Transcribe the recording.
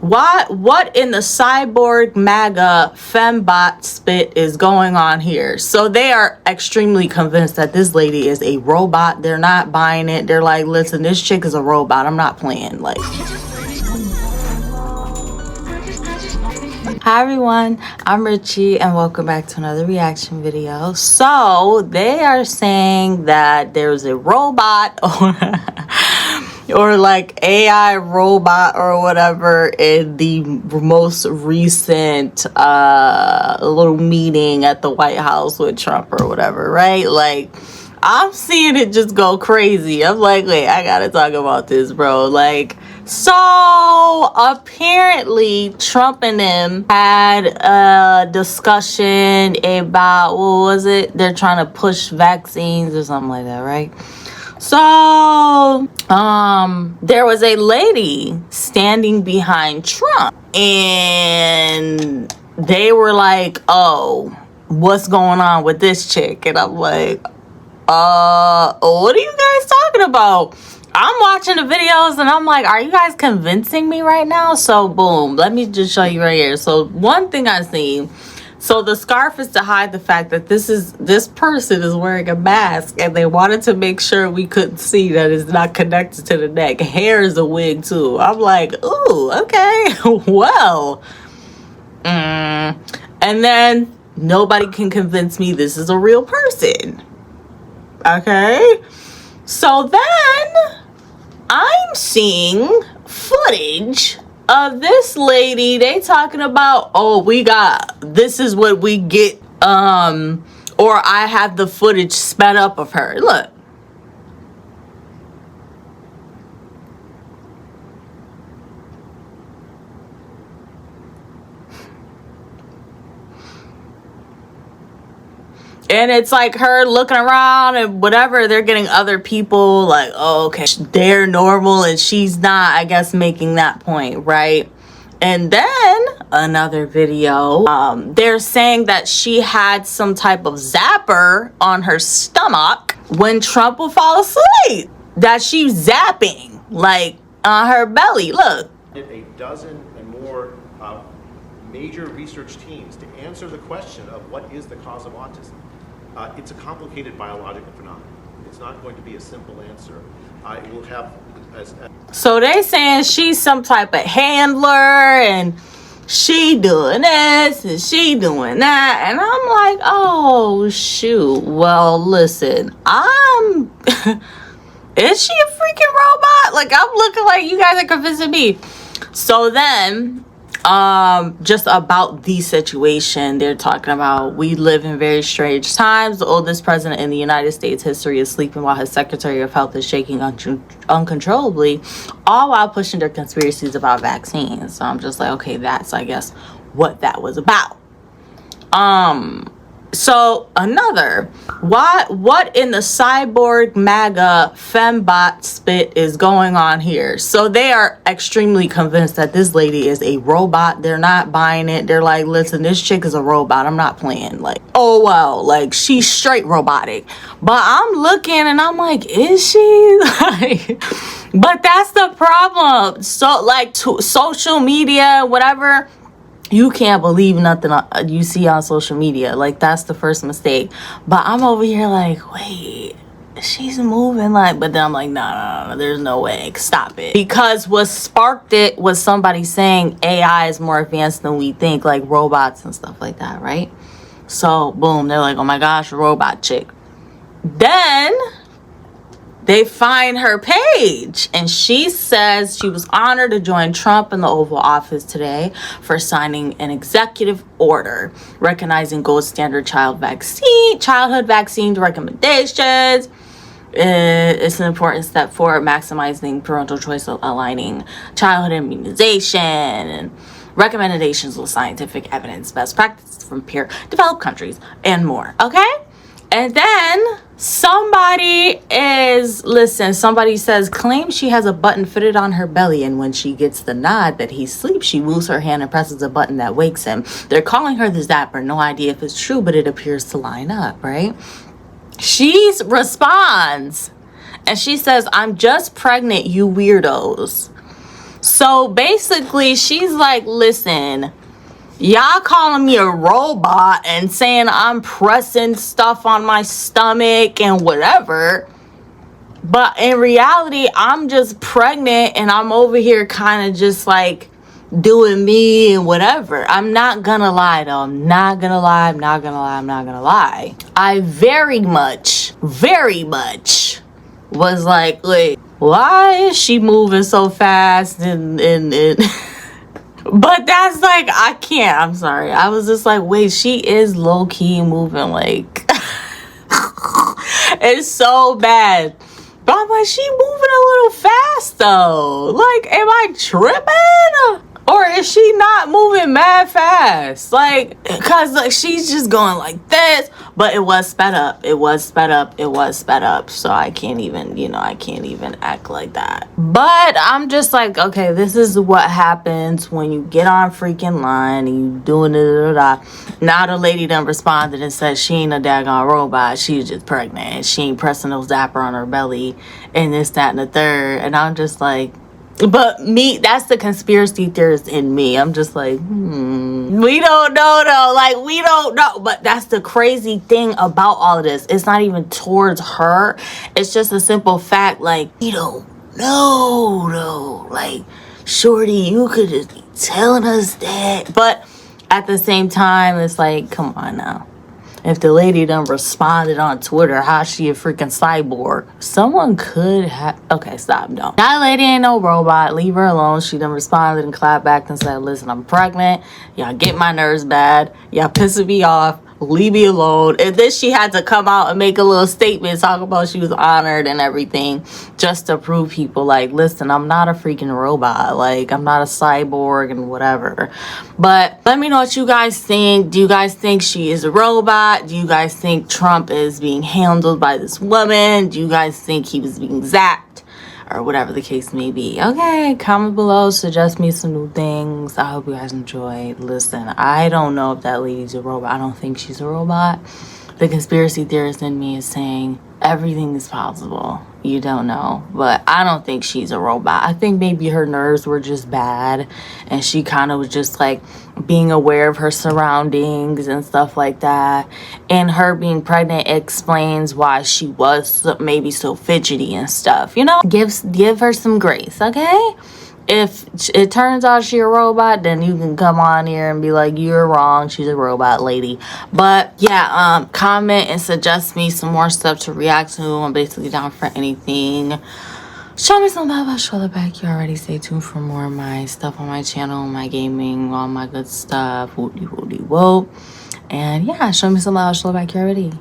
What in the cyborg MAGA fembot spit is going on here? So they are extremely convinced that this lady is a robot. They're not buying it. They're like, listen, this chick is a robot. I'm not playing. Like, hi everyone, I'm Richie and welcome back to another reaction video. So they are saying that there's a robot or like AI robot or whatever in the most recent little meeting at the White House with Trump or whatever, right? Like, I'm seeing it just go crazy. I'm like, wait, I gotta talk about this, bro. Like, so apparently Trump and them had a discussion about, what was it? They're trying to push vaccines or something like that, right? So there was a lady standing behind Trump and they were like, oh, what's going on with this chick? And I'm like, what are you guys talking about? I'm watching the videos and I'm like, are you guys convincing me right now? So boom, let me just show you right here. So one thing I seen, so the scarf is to hide the fact that this person is wearing a mask and they wanted to make sure we couldn't see that it's not connected to the neck. Hair is a wig too. I'm like, ooh, okay, well. And then nobody can convince me this is a real person. Okay, so then I'm seeing footage of this lady. They talking about, oh, this is what we get, or I have the footage sped up of her. Look. And it's like her looking around and whatever. They're getting other people like, oh, okay, they're normal and she's not, I guess, making that point, right? And then another video, they're saying that she had some type of zapper on her stomach when Trump will fall asleep. That she's zapping, like, on her belly. Look. A dozen and more major research teams to answer the question of what is the cause of autism. It's a complicated biological phenomenon. It's not going to be a simple answer. It will have so they saying she's some type of handler and she doing this and she doing that, and I'm like, oh shoot. Well, listen, is she a freaking robot? Like, I'm looking like you guys are convincing me. So then just about the situation, they're talking about, we live in very strange times. The oldest president in the United States history is sleeping while his Secretary of Health is shaking uncontrollably, all while pushing their conspiracies about vaccines. So I'm just like, okay, that's, I guess, what that was about. So another, what in the cyborg MAGA fembot spit is going on here? So they are extremely convinced that this lady is a robot. They're not buying it. They're like, listen, this chick is a robot. I'm not playing. Like, oh well, like, she's straight robotic. But I'm looking and I'm like, is she? Like, but that's the problem. So like, social media, whatever, you can't believe nothing you see on social media. Like, that's the first mistake. But I'm over here like, wait, she's moving like, but then I'm like, no, there's no way. Stop it. Because what sparked it was somebody saying AI is more advanced than we think, like robots and stuff like that, right? So boom, they're like, oh my gosh, robot chick. Then they find her page and she says she was honored to join Trump in the Oval Office today for signing an executive order recognizing gold standard childhood vaccine recommendations. It's an important step forward, maximizing parental choice, aligning childhood immunization and recommendations with scientific evidence, best practices from peer developed countries, and more. Okay? And then somebody says, claims she has a button fitted on her belly, and when she gets the nod that he sleeps, she moves her hand and presses a button that wakes him. They're calling her the zapper. No idea if it's true, but it appears to line up, right? She responds and she says, I'm just pregnant, you weirdos. So basically, she's like, listen, y'all calling me a robot and saying I'm pressing stuff on my stomach and whatever. But in reality, I'm just pregnant and I'm over here kind of just like doing me and whatever. I'm not gonna lie though. I'm not gonna lie. I very much was like, wait, why is she moving so fast and but that's like, I can't. I'm sorry. I was just like, wait, she is low-key moving like it's so bad. But I'm like, she moving a little fast though. Like, am I tripping? Or is she not moving mad fast? Like, cause like she's just going like this, but it was sped up. So I can't even, I can't even act like that. But I'm just like, okay, this is what happens when you get on freaking line and you doing it. Now the lady done responded and said she ain't a daggone robot. She's just pregnant. She ain't pressing no zapper on her belly and this, that, and the third. And I'm just like, but me, that's the conspiracy theorist in me. I'm just like, we don't know though. Like, we don't know. But that's the crazy thing about all of this. It's not even towards her. It's just a simple fact. Like, we don't know though. Like, shorty, you could just be telling us that. But at the same time, it's like, come on now. If the lady done responded on Twitter, how she a freaking cyborg? Someone could have... Okay, stop, no. That lady ain't no robot. Leave her alone. She done responded and clapped back and said, listen, I'm pregnant. Y'all get my nerves bad. Y'all pissing me off. Leave me alone. And then she had to come out and make a little statement talking about she was honored and everything just to prove people like, listen, I'm not a freaking robot. Like, I'm not a cyborg and whatever. But let me know what you guys think. Do you guys think she is a robot? Do you guys think Trump is being handled by this woman? Do you guys think he was being zapped? Or whatever the case may be. Okay, comment below, suggest me some new things. I hope you guys enjoyed. Listen, I don't know if that lady's a robot. I don't think she's a robot. The conspiracy theorist in me is saying everything is possible. You don't know. But I don't think she's a robot. I think maybe her nerves were just bad. And she kind of was just like being aware of her surroundings and stuff like that. And her being pregnant explains why she was maybe so fidgety and stuff. You know, give her some grace, okay? If it turns out she's a robot, then you can come on here and be like, you're wrong, she's a robot lady. But yeah, comment and suggest me some more stuff to react to. I'm basically down for anything. Show me some about shoulder back. You already stay tuned for more of my stuff on my channel, my gaming, all my good stuff. Woody whoop. And yeah, show me some about shoulder back. You already.